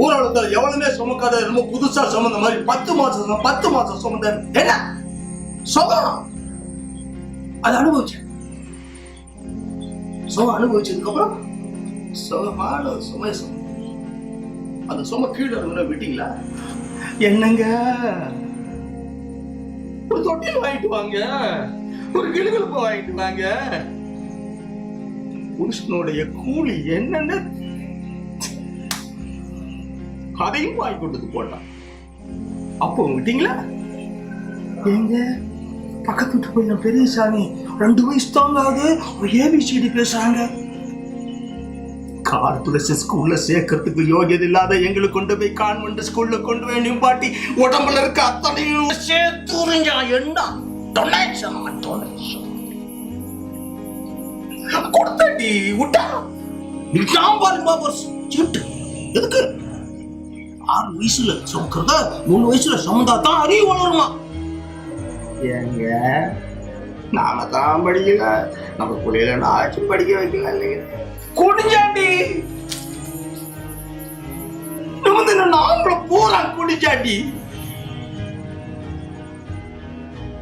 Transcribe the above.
ஊரகத்துல எவ்வளவுமே சுமக்காத என்னமோ புதுசா சுமந்த மாதிரி 10 மாசம் சுமந்த என்ன சுகம் அதை அனுபவிச்சேன். சுகம் அனுபவிச்சதுக்கு அப்புறம் சுகமான சுமை அந்த சும கீழே விட்டீங்களா? என்னங்க ஒரு தொட்டில் வாங்கிட்டு வாங்க, ஒரு கிளுகிழப்பு வாங்கிட்டு வாங்க. புருஷனுடைய கூலி என்னன்னு அதையும் வாங்கி கொண்டு போட்டான். அப்போ விட்டீங்களா? எங்க பக்கத்து வீட்டு போய் பெரியசாமி 2 வயசு தாங்க ஆகுது, ஏபிசிடி பேசுறாங்க. கார்பரேஷன் ஸ்கூல்ல சேர்க்கறதுக்கு யோகியது இல்லாத எங்களுக்கு கொண்டு போய் கான்வென்ட் ஸ்கூல்ல கொண்டு போய் நிப்பாட்டி உடம்புல இருக்க அத்தனையும் சேர்த்துறிஞ்சா என்ன டொனேஷன் கொடுத்தாட்டி விட்டா எதுக்கு 6 வயசுல சுமக்கிறத 3 வயசுல சுமந்தா தான் அறிவு வளருமா? ஏங்க நாம தான் படிக்கல, நம்ம பிள்ளையில நாச்சும் படிக்க வைக்கல இல்லைங்க. குடிஞ்சாண்டி நாமள பூரா குடிச்சாண்டி